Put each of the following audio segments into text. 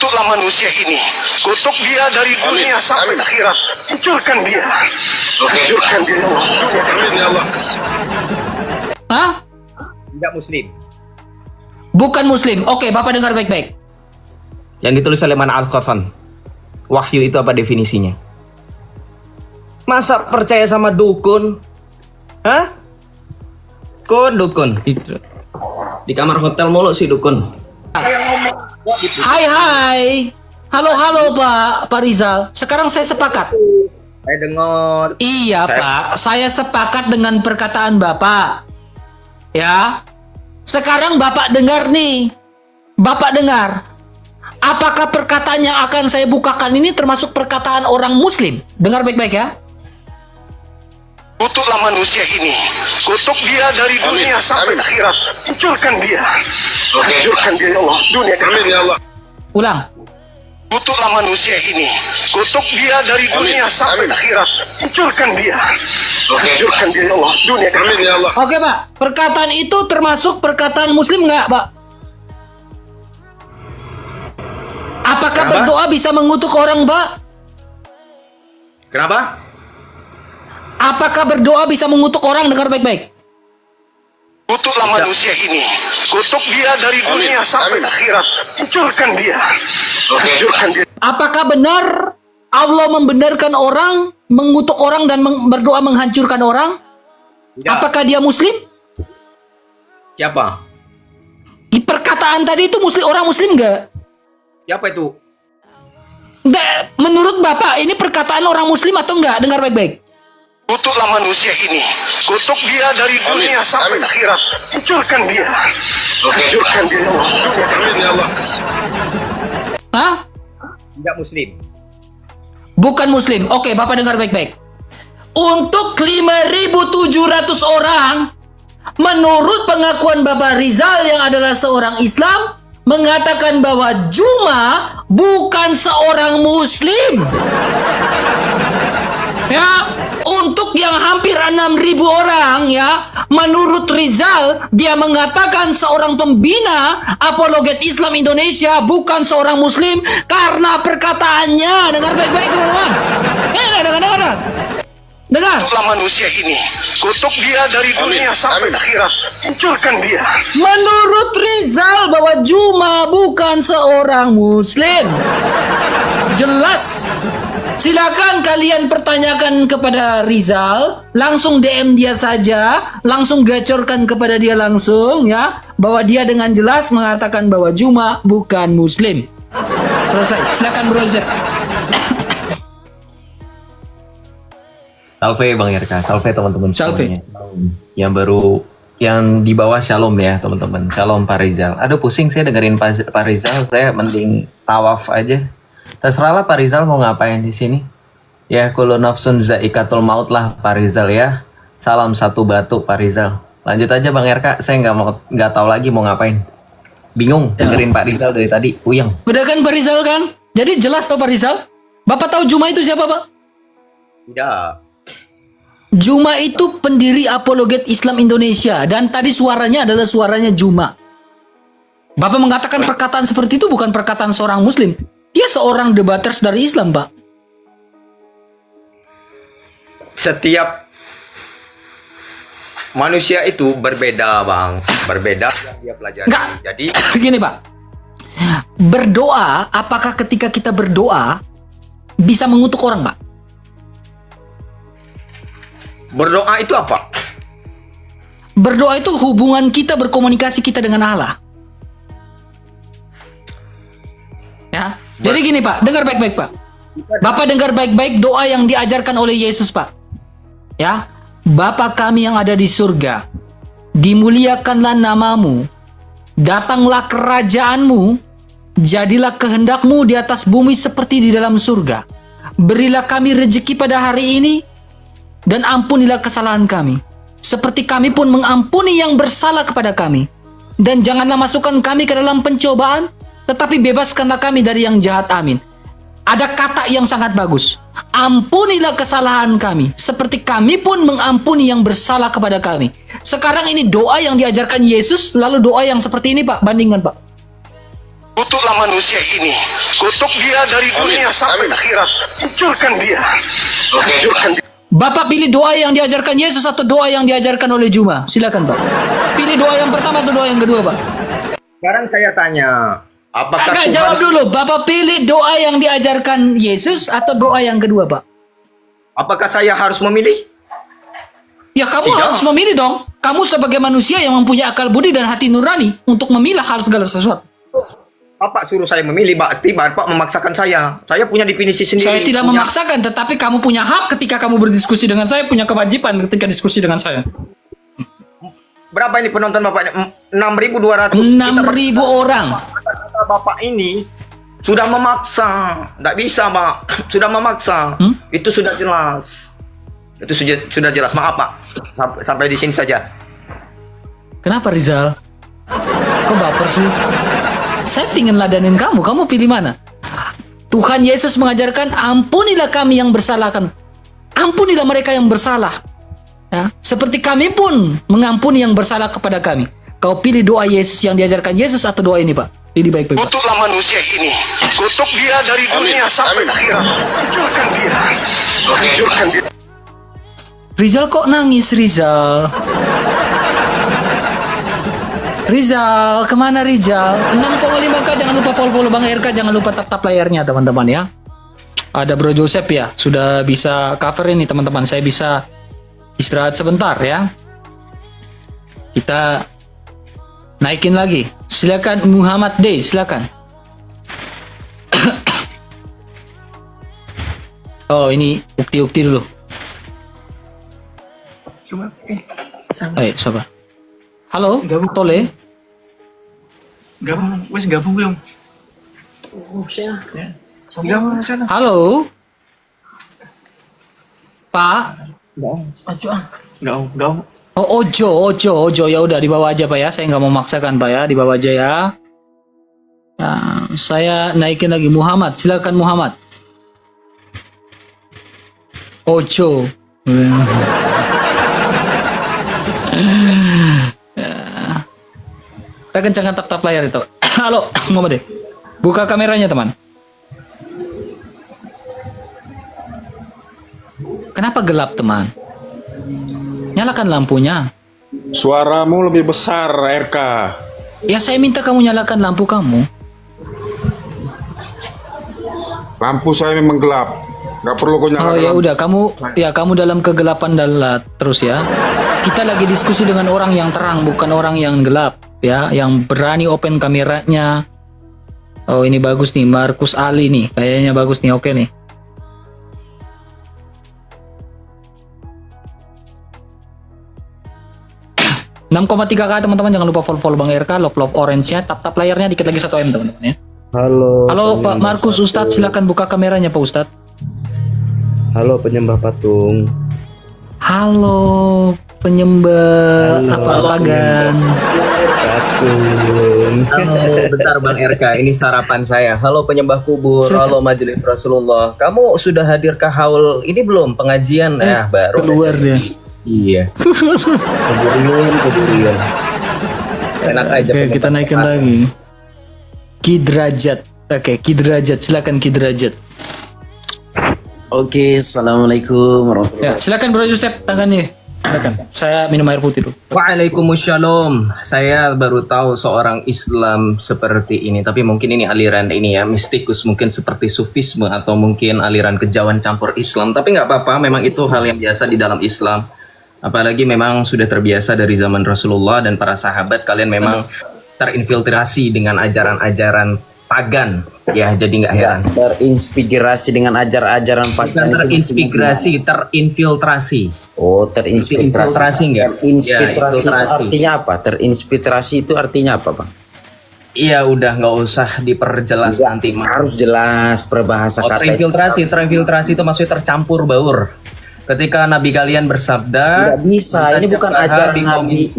Kutuklah manusia ini, kutuk dia dari dunia sampai akhirat. Hancurkan dia, hancurkan dia, ya Allah. Amin ya Allah. Hah? Tidak muslim. Bukan muslim. Oke, Bapak dengar baik-baik. Yang ditulis oleh Man Al-Qur'an. Wahyu itu apa definisinya? Masa percaya sama dukun? Hah? Dukun. Itu. Di kamar hotel mulu sih dukun. Hai. Halo Pak Rizal. Sekarang saya sepakat. Saya dengar. Iya Pak, saya sepakat dengan perkataan Bapak. Ya. Sekarang Bapak dengar nih. Bapak dengar. Apakah perkataan yang akan saya bukakan ini termasuk perkataan orang muslim? Dengar baik-baik ya. Kutuklah manusia ini, kutuk dia dari dunia sampai akhirat. Hancurkan dia, hancurkan dia, ya Allah. Dunia amin ya Allah. Ulang. Kutuklah manusia ini, kutuk dia dari dunia sampai akhirat. Hancurkan dia, hancurkan dia, ya Allah. Dunia amin ya Allah. Oke Pak, perkataan itu termasuk perkataan muslim nggak Pak? Apakah Kenapa? berdoa bisa mengutuk orang Pak? Kenapa? Apakah berdoa bisa mengutuk orang? Dengar baik-baik. Kutuklah manusia ini, kutuk dia dari dunia sampai akhirat. Hancurkan dia, hancurkan dia. Apakah benar Allah membenarkan orang, mengutuk orang dan berdoa menghancurkan orang? Tidak. Apakah dia muslim? Siapa? Di perkataan tadi itu orang muslim nggak? Siapa itu? Nggak, menurut Bapak ini perkataan orang muslim atau enggak? Dengar baik-baik. Kutuklah manusia ini, kutuk dia dari dunia sampai akhirat. Hancurkan dia, hancurkan dia, ya Allah. Amin ya Allah. Hah? Tidak muslim. Bukan muslim. Oke, Bapak dengar baik-baik. Untuk 5.700 orang, menurut pengakuan Bapak Rizal yang adalah seorang Islam, mengatakan bahwa Juma bukan seorang muslim. Ya, untuk yang hampir 6.000 orang ya, menurut Rizal dia mengatakan seorang pembina apologet Islam Indonesia bukan seorang muslim karena perkataannya. Dengar baik-baik teman-teman. Dengar. Kutuklah manusia ini, kutuk dia dari dunia sampai akhirat. Hancurkan dia. Menurut Rizal bahwa Juma bukan seorang muslim. Jelas. Silakan kalian pertanyakan kepada Rizal, langsung DM dia saja, langsung gacorkan kepada dia langsung ya, bahwa dia dengan jelas mengatakan bahwa Juma bukan muslim. Selesai. Silakan browser. Salve Bang Yerka, salve teman-teman Salve. semuanya. Yang baru, yang di bawah shalom ya teman-teman. Shalom Pak Rizal. Aduh pusing saya dengerin Pak Rizal, saya mending tawaf aja. Terserahlah Pak Rizal mau ngapain di sini. Ya kullu nafsun zaikatul maut lah Pak Rizal ya. Salam satu batu Pak Rizal. Lanjut aja Bang Yerka, saya nggak tahu lagi mau ngapain. Bingung dengerin Pak Rizal dari tadi, puyeng. Udah kan Pak Rizal kan? Jadi jelas toh Pak Rizal? Bapak tahu Juma itu siapa Pak? Tidak. Juma itu pendiri apologet Islam Indonesia dan tadi suaranya adalah suaranya Juma. Bapak mengatakan perkataan seperti itu bukan perkataan seorang muslim. Dia seorang debaters dari Islam, Pak. Setiap manusia itu berbeda, Bang. Berbeda yang dia pelajari. Enggak. Jadi Gini, Pak. Berdoa, apakah ketika kita berdoa bisa mengutuk orang, Pak? berdoa itu apa? Berdoa itu hubungan kita, berkomunikasi kita dengan Allah. Ya. Jadi gini, Pak, dengar baik-baik, Pak. Bapak dengar baik-baik doa yang diajarkan oleh Yesus, Pak. Ya. Bapa kami yang ada di surga, dimuliakanlah namamu, datanglah kerajaanmu, jadilah kehendakmu di atas bumi seperti di dalam surga. Berilah kami rezeki pada hari ini, dan ampunilah kesalahan kami, seperti kami pun mengampuni yang bersalah kepada kami. Dan janganlah masukkan kami ke dalam pencobaan, tetapi bebaskanlah kami dari yang jahat. Amin. Ada kata yang sangat bagus. Ampunilah kesalahan kami, seperti kami pun mengampuni yang bersalah kepada kami. Sekarang ini doa yang diajarkan Yesus, lalu doa yang seperti ini, Pak. Bandingkan, Pak. Kutuklah manusia ini. Kutuk dia dari dunia sampai akhirat. Hancurkan dia. Hancurkan dia. Bapak pilih doa yang diajarkan Yesus atau doa yang diajarkan oleh Juma? Silakan Pak. Pilih doa yang pertama atau doa yang kedua Pak? Sekarang saya tanya, apakah Enggak, Tuhan- jawab dulu. Bapak pilih doa yang diajarkan Yesus atau doa yang kedua Pak? apakah saya harus memilih? Ya kamu Tidak. harus memilih dong. Kamu sebagai manusia yang mempunyai akal budi dan hati nurani untuk memilah hal segala sesuatu. Bapak suruh saya memilih, pasti Bapak memaksakan saya. Saya punya definisi sendiri. Saya tidak Punya- memaksakan, tetapi kamu punya hak ketika kamu berdiskusi dengan saya, punya kewajiban ketika diskusi dengan saya. Berapa ini penonton Bapak? 6.200. 6.000 orang. Kata Bapak ini sudah memaksa. Tidak bisa, Pak. Sudah memaksa. Itu sudah jelas. Itu sudah jelas. Maaf, Pak. Sampai di sini saja. Kenapa Rizal? Kok baper sih? Saya pingin ladanin kamu. Kamu pilih mana? Tuhan Yesus mengajarkan, ampunilah kami yang bersalah. Ampunilah mereka yang bersalah. Ya, seperti kami pun mengampuni yang bersalah kepada kami. Kau pilih doa Yesus yang diajarkan Yesus atau doa ini Pak? Pilih baik-baik Pak. Kutuklah manusia ini. Kutuk dia dari dunia sampai akhirat. Hancurkan dia. Hancurkan dia. Rizal kok nangis Rizal? Rizal, kemana Rizal? 6,5K, jangan lupa follow Bang RK, jangan lupa tap layarnya teman-teman ya. Ada Bro Joseph ya, sudah bisa cover ini teman-teman. Saya bisa istirahat sebentar ya. Kita naikin lagi. Silakan Muhammad D, silakan. Oh ini ukti-ukti dulu. Ayo sabar. Halo, Tole. Gabung, wes gabung belum? Gabung sana. Halo. Pak. Gabung. Oh, Ojo. Ya udah dibawa aja Pak ya. Saya nggak mau maksakan Pak ya. Dibawa aja ya. Nah, saya naikin lagi Muhammad. Silakan Muhammad. Ojo. Kita kencangkan tap layar itu. Halo, Muhammad. Buka kameranya teman. Kenapa gelap teman? Nyalakan lampunya. Suaramu lebih besar, RK. Ya saya minta kamu nyalakan lampu kamu. Lampu saya memang gelap. Gak perlu kau Oh nyalakan ya lampu. udah kamu dalam kegelapan terus ya. Kita lagi diskusi dengan orang yang terang bukan orang yang gelap ya, yang berani open kameranya. Oh ini bagus nih Markus Ali nih, kayaknya bagus nih, oke nih. .3K teman-teman, jangan lupa follow Bang RK, love orange-nya, tap layarnya dikit lagi 1M teman-teman ya. Halo Pak Markus Ustadz, silakan buka kameranya Pak Ustadz. Halo penyembah patung. Halo penyembah apa-apagan. Patung. Halo, bentar Bang RK, ini sarapan saya. Halo penyembah kubur, halo majelis Rasulullah. Kamu sudah hadir ke haul ini belum pengajian? Baru keluar dia. Iya. Keburian. Enak aja. Oke, kita naikin lagi. Kidrajat. Oke, Kidrajat, silakan Kidrajat. Oke, assalamualaikum warahmatullahi Ya, silakan Bro Joseph, tangannya. Silakan. Saya minum air putih dulu. Waalaikumsalam. Saya baru tahu seorang Islam seperti ini, tapi mungkin ini aliran ini ya, mistikus, mungkin seperti sufisme atau mungkin aliran kejawan campur Islam. Tapi nggak apa-apa, memang itu hal yang biasa di dalam Islam. Apalagi memang sudah terbiasa dari zaman Rasulullah dan para sahabat, kalian memang terinfiltrasi dengan ajaran-ajaran pagan, ya, jadi nggak heran. Terinspirasi dengan ajaran-ajaran Bukan pagan itu terinspirasi, terinfiltrasi. Oh, terinspirasi. Terinfiltrasi enggak? Terinspirasi Ya, itu infiltrasi. artinya apa? Terinspirasi itu artinya apa, Bang? Iya, udah nggak usah diperjelas Enggak, nanti. harus jelas perbahasa Oh, kata terinfiltrasi itu maksudnya tercampur baur. Ketika Nabi kalian bersabda, Nggak bisa, ini bukan ajaran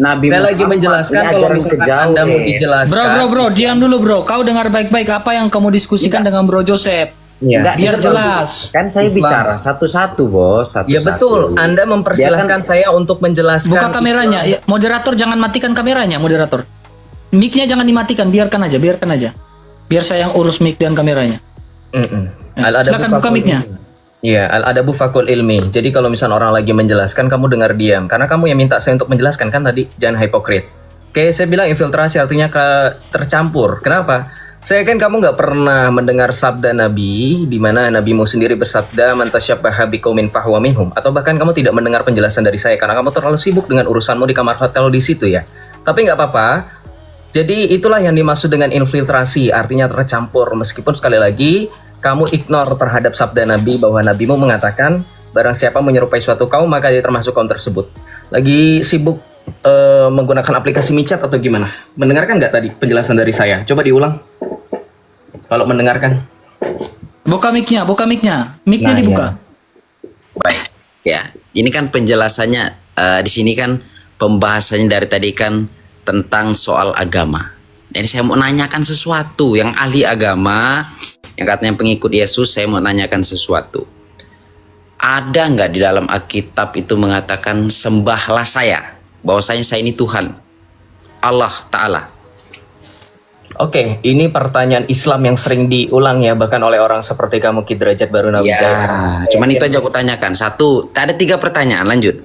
Nabi Saya lagi Muhammad, menjelaskan ini kalau ajaran misalkan kejawen. Anda mau dijelaskan. Bro, diam dulu bro. Kau dengar baik-baik apa yang kamu diskusikan dengan Bro Joseph. Iya. Enggak, Biar itu jelas. Kan saya Islam. bicara satu-satu, Bos. Satu-satu. Ya betul, Anda mempersilahkan saya untuk menjelaskan. Buka kameranya. Ya, moderator jangan matikan kameranya, moderator. Mic-nya jangan dimatikan, biarkan aja. Biar saya yang urus mic dan kameranya. Silakan buka mic-nya. Iya, al-adabu fakul ilmi. Jadi kalau misalnya orang lagi menjelaskan, kamu dengar diam. Karena kamu yang minta saya untuk menjelaskan kan tadi, jangan hipokrit. Oke, saya bilang infiltrasi artinya tercampur. Kenapa? Saya kan kamu nggak pernah mendengar sabda Nabi, di mana Nabimu sendiri bersabda, "Man tasyabbaha biqaumin fahuwa minhum." Atau bahkan kamu tidak mendengar penjelasan dari saya karena kamu terlalu sibuk dengan urusanmu di kamar hotel di situ ya. Tapi nggak apa-apa. Jadi itulah yang dimaksud dengan infiltrasi, artinya tercampur. Meskipun sekali lagi kamu ignore terhadap sabda Nabi bahwa Nabimu mengatakan barang siapa menyerupai suatu kaum maka dia termasuk kaum tersebut. Lagi sibuk menggunakan aplikasi micat atau gimana? Mendengarkan nggak tadi penjelasan dari saya? Coba diulang. Kalau mendengarkan. Buka mic-nya, mic-nya Nah, dibuka. Baik. Ya, ini kan penjelasannya di sini kan pembahasannya dari tadi kan tentang soal agama. Ini saya mau nanyakan sesuatu yang ahli agama, yang katanya pengikut Yesus, saya mau nanyakan sesuatu. Ada nggak di dalam Alkitab itu mengatakan sembahlah saya, bahwasanya saya ini Tuhan, Allah Ta'ala? Oke, ini pertanyaan Islam yang sering diulang ya, bahkan oleh orang seperti kamu Ki Derajat Baru Ya, Nawijaya. cuman itu aja aku tanyakan. Satu, ada 3 pertanyaan, lanjut.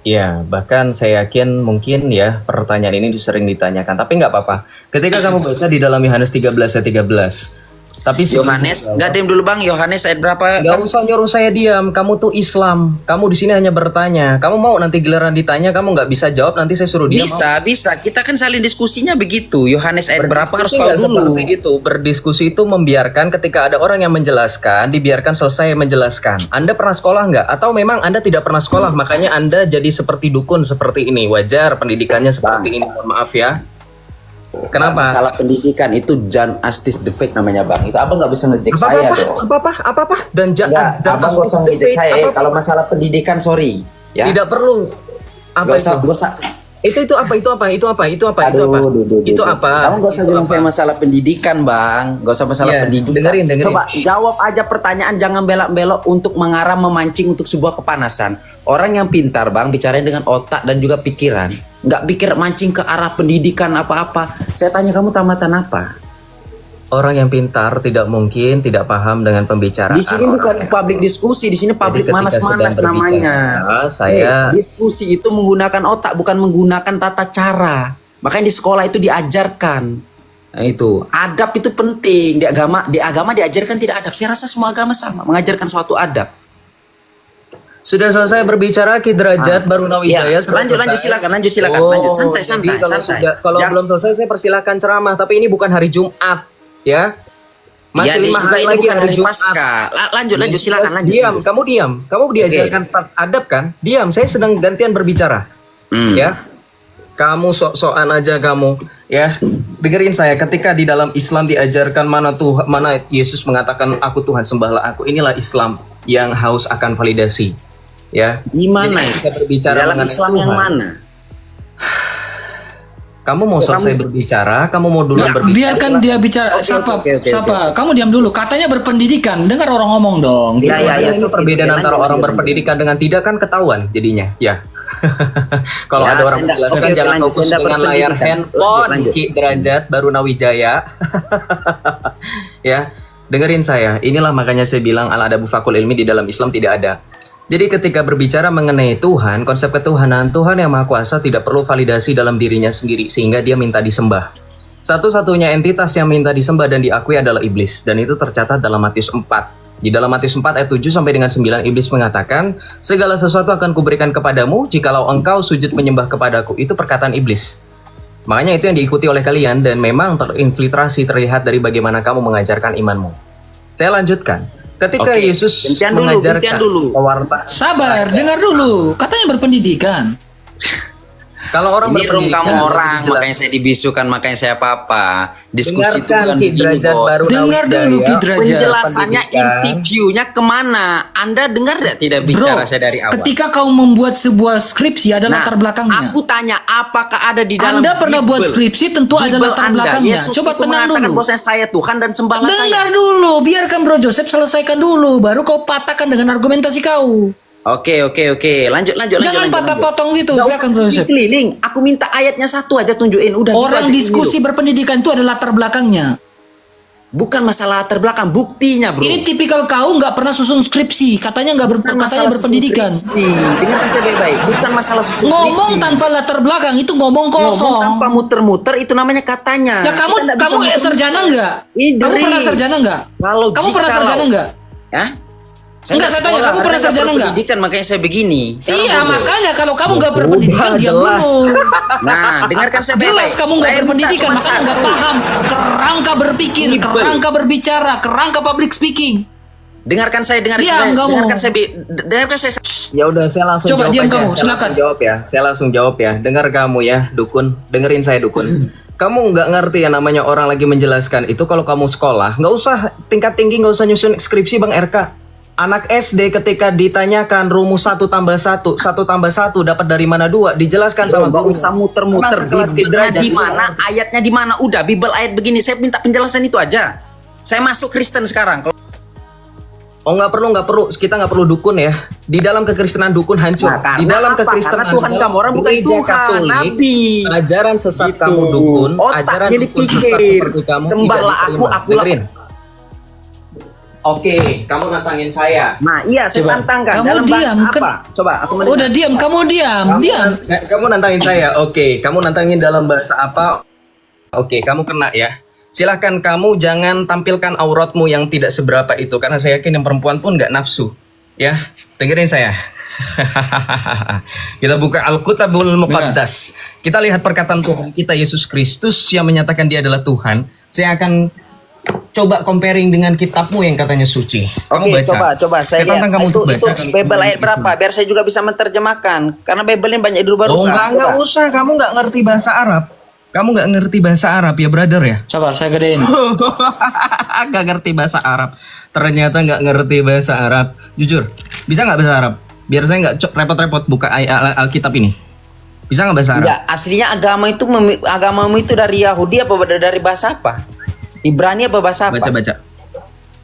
Ya, bahkan saya yakin mungkin ya pertanyaan ini sering ditanyakan, tapi nggak apa-apa. Ketika kamu baca di dalam Yohanes 13 ayat 13, tapi Yohanes, nggak diam dulu Bang, Yohanes ayat berapa? nggak usah nyuruh saya diam. Kamu tuh Islam. Kamu di sini hanya bertanya. Kamu mau nanti giliran ditanya, kamu nggak bisa jawab. Nanti saya suruh diam. Bisa. Kita kan saling diskusinya begitu. Yohanes ayat berapa harus Berdiskusi tahu nggak dulu. seperti itu. Berdiskusi itu membiarkan ketika ada orang yang menjelaskan, dibiarkan selesai menjelaskan. Anda pernah sekolah nggak? Atau memang Anda tidak pernah sekolah, makanya Anda jadi seperti dukun seperti ini. Wajar pendidikannya seperti ini. Mohon maaf ya. Kenapa? Masalah pendidikan itu John Astis the Fake namanya Bang. Itu abang nggak bisa ngejek saya dong. Apa? Dan Enggak, abang nggak usah ngejek saya. Kalau masalah pendidikan sorry. Ya. tidak perlu. Apa Nggak usah. itu apa? Itu apa? Aduh. Itu apa? Kamu nggak usah Itu bilang apa? saya masalah pendidikan Bang. Nggak usah masalah Iya, pendidikan. dengerin. Coba jawab aja pertanyaan, jangan belok-belok untuk mengarah memancing untuk sebuah kepanasan. Orang yang pintar Bang bicaranya dengan otak dan juga pikiran. Nggak pikir mancing ke arah pendidikan apa-apa. Saya tanya kamu tamatan apa? Orang yang pintar tidak mungkin tidak paham dengan pembicaraan. Di sini bukan public diskusi, di sini public ketika manas-manas sedang namanya. berbicara, saya- Diskusi itu menggunakan otak, bukan menggunakan tata cara. Makanya di sekolah itu diajarkan. Nah, itu adab itu penting. Di agama diajarkan tidak adab. Saya rasa semua agama sama, mengajarkan suatu adab. Sudah selesai berbicara Ki Derajat Baru Nawijaya. Ya, sudah lanjut selesai. lanjut silakan. Oh, Lanjut santai. jadi kalau Jangan- belum selesai saya persilakan ceramah, tapi ini bukan hari Jumat, ya. Masih Ya, 5 juga hari ini lagi bukan hari Jumat. Pasca. Lanjut silakan lanjut. Diam, kamu diam. Kamu diajarkan adab kan? Diam, saya sedang gantian berbicara. Hmm. Ya. Kamu sok-sokan aja kamu, ya. Dengerin saya, ketika di dalam Islam diajarkan mana Yesus mengatakan aku Tuhan, sembahlah aku. Inilah Islam yang haus akan validasi. Ya. Gimana Jadi ya? kita berbicara Dalam mengenai Islam yang Tuhan. mana? Kamu mau selesai berbicara, kamu mau duluan Nggak, berbicara. biarkan dia bicara. Oke. Siapa? Kamu diam dulu. Katanya berpendidikan. Dengar orang ngomong dong. Ya, Ini perbedaan Oke, antara lanjut, orang lanjut. berpendidikan dengan tidak kan ketahuan jadinya, ya. Kalau Ya, ada orang saya nggak- menjelaskan oke, jangan lanjut, fokus saya nggak dengan layar berpendidikan. handphone. Lanjut. Ki Derajat Baru Nawijaya. Ya, dengerin saya. Inilah makanya saya bilang al-adabu fakul ilmi di dalam Islam tidak ada. Jadi ketika berbicara mengenai Tuhan, konsep ketuhanan, Tuhan yang Maha Kuasa tidak perlu validasi dalam dirinya sendiri sehingga dia minta disembah. Satu-satunya entitas yang minta disembah dan diakui adalah iblis, dan itu tercatat dalam Matius 4. Di dalam Matius 4 ayat 7 sampai dengan 9, iblis mengatakan, segala sesuatu akan kuberikan kepadamu jikalau engkau sujud menyembah kepadaku. Itu perkataan iblis. Makanya itu yang diikuti oleh kalian dan memang terinfiltrasi terlihat dari bagaimana kamu mengajarkan imanmu. Saya lanjutkan. Ketika Oke, Yesus gantian mengajarkan dulu. pewarta, Sabar, dengar dulu. Katanya berpendidikan. kalau orang Ini room berpendidikan, kamu orang, jelas. makanya saya dibisukan, makanya saya apa-apa. Diskusi itu Dengarkan bukan Ki begini, Derajat Bos. Baru Dengar Nawijaya. dulu, Ki Derajat. Penjelasannya, Pendidikan. interviewnya kemana? Anda dengar tidak bicara saya dari awal? ketika kau membuat sebuah skripsi ada latar belakangnya. Aku tanya, apakah ada di dalam Anda pernah buat skripsi, tentu ada Bible latar Anda, belakangnya. Yesus Coba itu tenang mengatakan dulu. bahwasanya saya Tuhan dan sembahlah Dengar saya. dulu, biarkan Bro Joseph selesaikan dulu, baru kau patahkan dengan argumentasi kau. Oke. Lanjut. Jangan patah potong gitu, Nggak silakan usah Bro Joseph. keliling. Aku minta ayatnya satu aja tunjukin. Udah gitu Orang aja, diskusi ini loh. berpendidikan itu ada latar belakangnya. Bukan masalah latar belakang, buktinya bro. Ini tipikal kau nggak pernah susun skripsi, katanya nggak Bukan katanya masalah berpendidikan. susun skripsi. Dengarkan saya baik-baik. Bukan masalah susun Ngomong skripsi. tanpa latar belakang itu ngomong Ngomong kosong. tanpa muter-muter itu namanya katanya. Ya kamu Kita nggak bisa kamu muter-muter. sarjana nggak? Ih, Kamu deri. pernah sarjana nggak? Kalau Kamu pernah jikalau- sarjana nggak? Hah? Enggak, saya tanya, kamu pernah sarjana nggak? Pendidikan makanya saya begini. Saya Iya, bodoh. makanya kalau kamu nggak berpendidikan Udah, diam jelas. dulu. Nah, dengarkan saya Jelas baik-baik. kamu nggak Saya minta berpendidikan, cuma makanya nggak satu. paham kerangka berpikir, Ibel. kerangka berbicara, kerangka public speaking. Dengarkan saya, dengarkan Diam saya, kamu. dengarkan saya. Ya udah saya langsung Coba jawab diam aja. kamu, Saya silakan. langsung jawab ya. Saya langsung jawab ya. Dengar kamu ya, dukun. Dengerin saya dukun. Kamu nggak ngerti ya namanya orang lagi menjelaskan itu kalau kamu sekolah nggak usah tingkat tinggi, nggak usah nyusun skripsi Bang RK. Anak SD ketika ditanyakan rumus 1 tambah 1 tambah 1 dapat dari mana 2 dijelaskan sama Nggak guru. usah muter-muter. Masa kelas Bibelnya derajat di itu mana, ayatnya di mana? Udah, Bible ayat begini. Saya minta penjelasan itu aja. Saya masuk Kristen sekarang. Oh nggak perlu kita nggak perlu dukun ya. Di dalam kekristenan dukun hancur. Nah, karena di dalam apa? kekristenan Karena Tuhan di dalam kamu, orang bukan gereja Tuhan, Katolik, Nabi. ajaran sesat Gitu. kamu dukun, ajaran Otaknya dukun sesat dipikir. seperti kamu Sembahlah tidak diterima. aku lah. Dengerin. Oke, kamu nantangin saya. Nah, iya saya Coba. tantangkan. Kamu Dalam bahasa diam, apa? kan- Coba aku mendengar. Udah diam, kamu diam, diam. Kamu nantangin saya. Oke, kamu nantangin dalam bahasa apa? Oke, kamu kena ya. Silahkan kamu jangan tampilkan auratmu yang tidak seberapa itu karena saya yakin yang perempuan pun nggak nafsu. Ya, dengerin saya. Kita buka Al-Qutabul Muqaddas. Kita lihat perkataan Tuhan kita Yesus Kristus yang menyatakan Dia adalah Tuhan. Saya akan coba comparing dengan kitabmu yang katanya suci. Kamu Oke, baca. coba saya lihat. tantang kamu Itu, untuk baca. itu Bible ayat berapa? Biar saya juga bisa menerjemahkan. Karena Bible ini banyak dirubah-rubah. Oh enggak usah. Kamu nggak ngerti bahasa Arab. Kamu nggak ngerti bahasa Arab ya brother ya? Coba saya gedein. Gak ngerti bahasa Arab. Ternyata nggak ngerti bahasa Arab. Jujur, bisa nggak bahasa Arab? Biar saya nggak repot-repot buka Alkitab ini. Bisa nggak bahasa Arab? Enggak, aslinya agamamu itu dari Yahudi apa dari bahasa apa? Ibrani apa bahasa apa? Baca.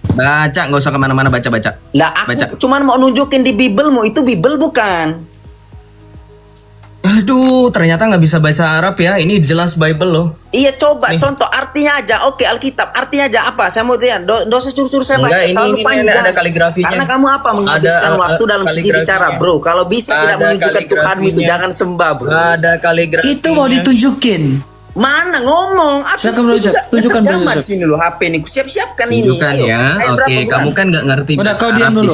Baca, nggak usah kemana-mana, baca. Lah aku Baca. cuman mau nunjukin di Biblemu itu Bible bukan? Aduh, ternyata nggak bisa bahasa Arab ya. Ini jelas Bible loh. Iya coba Nih. contoh artinya aja. Oke Alkitab artinya aja apa? Saya mau tanya. Dosa curcur saya Enggak, baca ini terlalu panjang. ada kaligrafinya. Karena kamu apa menghabiskan Ada, waktu dalam segi kaligrafinya. bicara, bro. Kalau bisa tidak Ada menunjukkan Tuhanmu itu kaligrafinya. jangan sembah, bro. Ada kaligrafi. Itu mau ditunjukin. Mana ngomong? Aku Silakan, bro, juga tunjukkan, bro, terjemah Joseph. sini loh HP nih. Siap-siapkan ini. Tunjukkan Ayo. ya. Ayat Oke, berapa, bukan? kamu kan nggak ngerti Udah, bahasa kau diam Arab. dulu.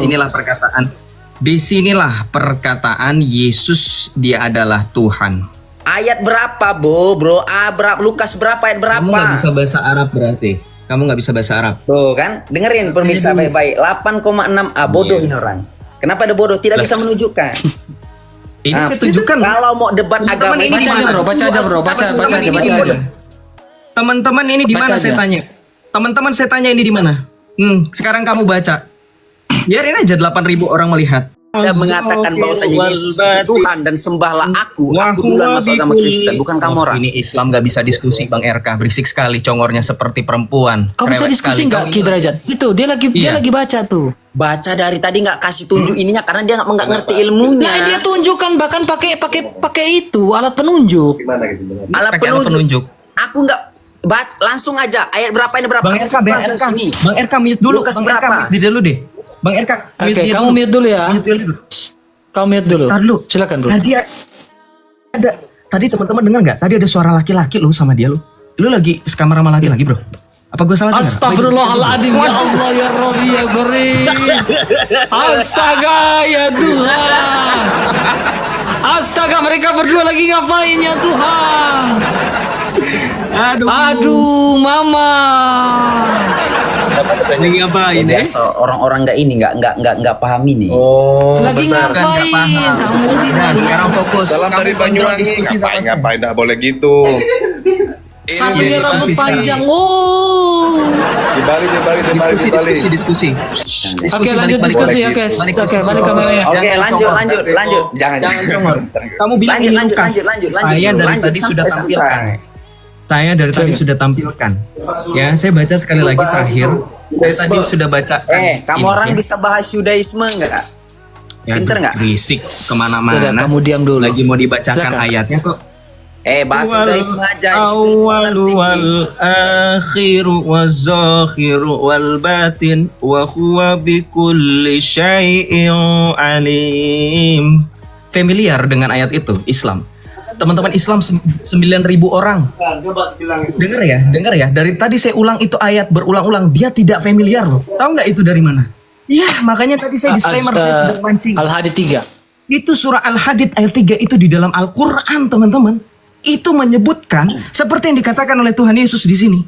Disinilah perkataan Yesus dia adalah Tuhan. Ayat berapa, bro? Berapa? Lukas berapa? Ayat berapa? Kamu nggak bisa bahasa Arab berarti. Kamu nggak bisa bahasa Arab. Tuh kan, dengerin pemirsa baik-baik. 8,6A bodoh ini orang. Kenapa ada bodoh? Tidak bisa menunjukkan. Ini Nah, saya tunjukkan. Kalau mau debat Teman-teman, agama ini Baca di aja mana? bro, baca aja bro, baca aja. Teman-teman ini di Baca mana saya aja. tanya? Teman-teman saya tanya ini di mana? Sekarang kamu baca. Biarin aja 8.000 orang melihat. Anda mengatakan bahwasanya Yesus itu Tuhan dan sembahlah aku duluan masuk agama Kristen, bukan kamu orang. Ini Islam gak bisa diskusi Bang RK. Berisik sekali congornya seperti perempuan. Kau bisa Cerewet diskusi sekali. nggak Kamu Ki Derajat? Itu dia Iya. lagi baca tuh. Baca dari tadi nggak kasih tunjuk ininya karena dia nggak ngerti ilmunya. Nah dia tunjukkan bahkan pakai itu alat penunjuk. Alat pakai alat penunjuk. Aku nggak langsung aja ayat berapa ini berapa? Bang RK, Langsung sini. Bang RK mute dulu. Lukas Bang RK berapa? mute dulu deh. Bang RK Oke, dia kamu mute dulu ya. Mute dulu. Kamu mute dulu. Ntar dulu. Silakan bro. Tadi teman-teman dengar nggak? Tadi ada suara laki-laki lu sama dia lu. Lu lagi sekamar sama laki-laki bro? Apa gue salah dengar? Astagfirullahaladzim ya Allah ya Rabbi ya Karim. Astaga ya Tuhan. Astaga mereka berdua lagi ngapain ya Tuhan? Aduh mama. Lagi ngapain ya? Biasa orang-orang nggak paham ini. Oh, Lagi betul kan, ngapain? nggak paham. Kamu Nah, sekarang fokus. Salam Kamu dari kontrol Banyuwangi. diskusi sama saya. Ngapain nggak boleh gitu. Satunya Ini rambut diskusi. panjang. Oh. Di Bali. Diskusi. Oke lanjut diskusi ya guys. Oke balik kameranya. Oke, Jangan lanjut, congor. lanjut. Jangan congor. Kamu bilang Lanjut, ini lanjut, Lukas. lanjut. Saya dari Lanjut, tadi sudah santai, tampilkan. santai. Saya dari tadi sudah tampilkan. Ya, saya baca sekali lagi terakhir. Saya tadi sudah baca. Kamu orang bisa bahas Yudaisme nggak? Pinter nggak? Berisik Tidak, kemana-mana. kamu diam dulu. Lagi mau dibacakan Silakan. ayatnya kok. bahasa Indonesia aja. Awal wal akhir waz zakhir wal batin wa huwa bi kulli syai'in alim. Familiar dengan ayat itu Islam? Teman-teman Islam 9.000 orang. Dengar ya. Dari tadi saya ulang itu ayat berulang-ulang, dia tidak familiar loh. Tahu nggak itu dari mana? Iya, makanya tadi saya disclaimer, saya sedang mancing. Al-Hadid 3. Itu surah Al-Hadid ayat 3 itu di dalam Al-Qur'an, teman-teman. Itu menyebutkan seperti yang dikatakan oleh Tuhan Yesus di sini.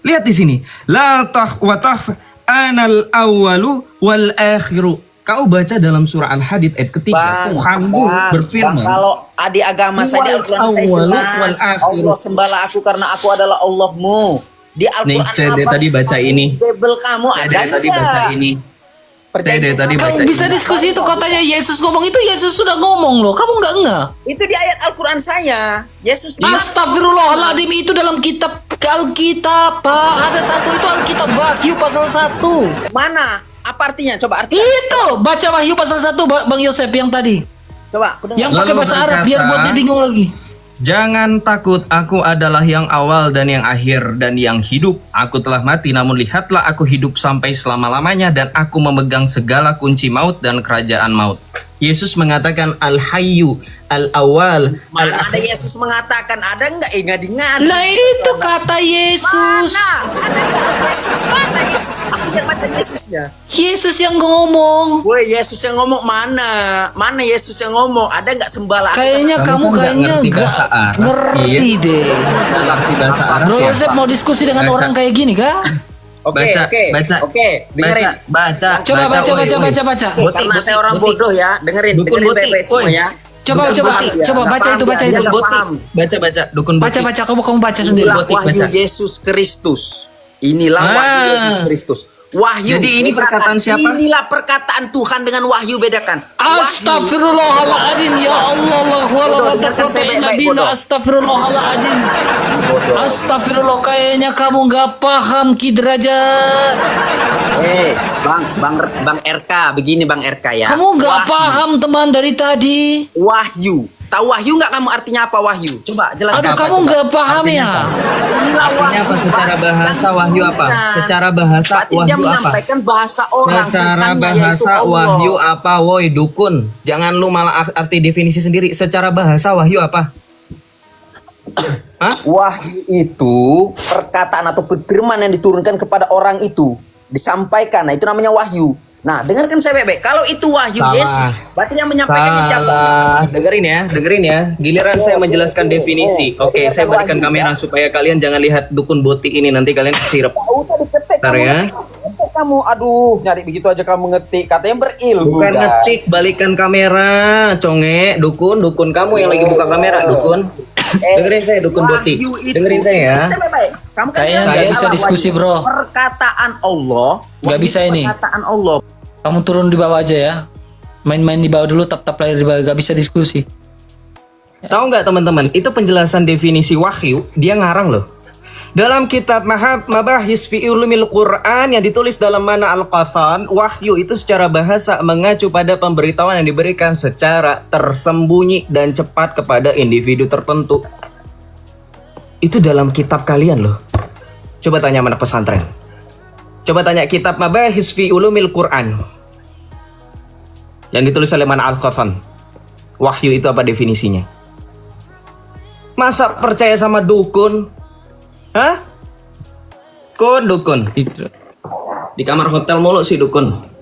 Lihat di sini. La tahwataf anal awwalu wal akhiru. Kau baca dalam surah Al-Hadid ayat ketiga, Tuhanmu berfirman, kalau adik agama saya di Al-Quran saya jelas, Allah sembahlah aku karena aku adalah Allahmu. Di Al-Quran saya dari tadi baca ini. Bible kamu ada Saya dari tadi baca ini. Saya dari tadi baca Kamu bisa ini. diskusi itu, katanya Yesus ngomong itu, Yesus sudah ngomong loh. Kamu nggak ngeh? Itu di ayat Al-Quran saya. Yesus bilang, Astagfirullahaladzim, itu dalam kitab Alkitab, Pak. Ada satu itu Alkitab Wahyu pasal 1. mana? Apa artinya? Coba artinya. Itu, baca Wahyu pasal 1, Bang Yosef yang tadi. Coba aku dengar. Yang pakai Lalu bahasa Arab, biar berkata, buat dia bingung lagi. Jangan takut, aku adalah yang awal dan yang akhir dan yang hidup. Aku telah mati, namun lihatlah aku hidup sampai selama-lamanya dan aku memegang segala kunci maut dan kerajaan maut. Yesus mengatakan Al-Hayyu, Al-Awal, Mana ada Yesus mengatakan, ada nggak? Ingat-ingat. Lah itu kata Yesus. Mana? Ada nggak Yesus? Mana Yesus? Aku yang baca Yesusnya. Yesus yang ngomong. Woi, Yesus yang ngomong mana? Mana Yesus yang ngomong? Ada nggak sembahlah? Kayaknya Kamu kamu kan nggak kayaknya ngerti nggak bahasa Arab. ngerti Iya. deh. Arti bahasa Arab Bro ya. Yosef mau diskusi dengan Baca. orang kayak gini kah? Oke, Baca, oke, baca, oke. Dengerin. baca. Coba baca, woi, woi. baca. Oke, karena saya orang bodoh ya. Dengerin, Dukun dengerin Boti, baik-baik semua woi. ya. Coba, Dukun coba, Boti. coba Nggak baca paham itu, dia, baca dia itu. nggak Dukun Boti. paham. Baca, Dukun Boti. Baca, kamu baca sendiri. Inilah Boti, wahyu baca. Yesus Kristus. Inilah wahyu Ah. Yesus Kristus. Wahyu. Jadi ini perkataan siapa? Inilah perkataan Tuhan dengan wahyu, bedakan. Astagfirullahaladzim, ya Allah, Bodoh, dengarkan saya baik-baik, bodoh. Astagfirullahaladzim. Astagfirullah, kayaknya kamu nggak paham Ki Derajat. Bang RK, begini Bang RK ya. Kamu nggak Wahyu. paham teman dari tadi. Wahyu. Tahu wahyu nggak kamu artinya apa wahyu? Coba jelaskan. Aduh, apa, kamu coba. nggak paham ya. Inilah Artinya apa secara bahasa wahyu apa? Nah, Secara bahasa berarti dia wahyu apa? menyampaikan bahasa orang. Secara Tuhannya, bahasa yaitu Allah. wahyu apa? Woi dukun, jangan lu malah arti definisi sendiri. Secara bahasa wahyu apa? Hah? Wahyu itu perkataan atau firman yang diturunkan kepada orang itu, disampaikan. Nah, itu namanya wahyu. Nah, dengarkan saya baik-baik. Kalau itu wahyu Salah. Yesus, berarti yang menyampaikannya siapa? Salah. Dengerin ya. Giliran saya menjelaskan definisi. Oke, saya balikan kamera supaya kalian jangan lihat dukun boti ini, nanti kalian kesirep. Tahu tadi ketik Bentar kamu. ya. Ketik kamu. Aduh, nyari begitu aja kamu ngetik. Katanya berilmu. Bukan guys. ngetik, balikan kamera, conge, dukun kamu yang lagi buka kamera, dukun. Dengerin saya dukun boti. Wahyu itu- Dengerin saya ya. Saya baik-baik. Kamu kan Kayaknya bilang nggak salah bisa diskusi, wahyu. bro. Perkataan Allah. Nggak wahyu bisa ini. Perkataan Allah. Kamu turun di bawah aja ya. Main-main di bawah dulu, tap layar di bawah, gak bisa diskusi. Tahu nggak teman-teman, itu penjelasan definisi wahyu, dia ngarang loh. Dalam kitab Mabahis fi Ulumil Quran yang ditulis dalam Mana Al-Qathan, wahyu itu secara bahasa mengacu pada pemberitahuan yang diberikan secara tersembunyi dan cepat kepada individu tertentu. Itu dalam kitab kalian loh. Coba tanya anak pesantren. Coba tanya kitab Mabahis fi Ulumil Quran yang ditulis oleh Mana Al-Qathan. Wahyu itu apa definisinya? Masa percaya sama dukun? Hah? Dukun. Itu. Di kamar hotel mulu sih dukun.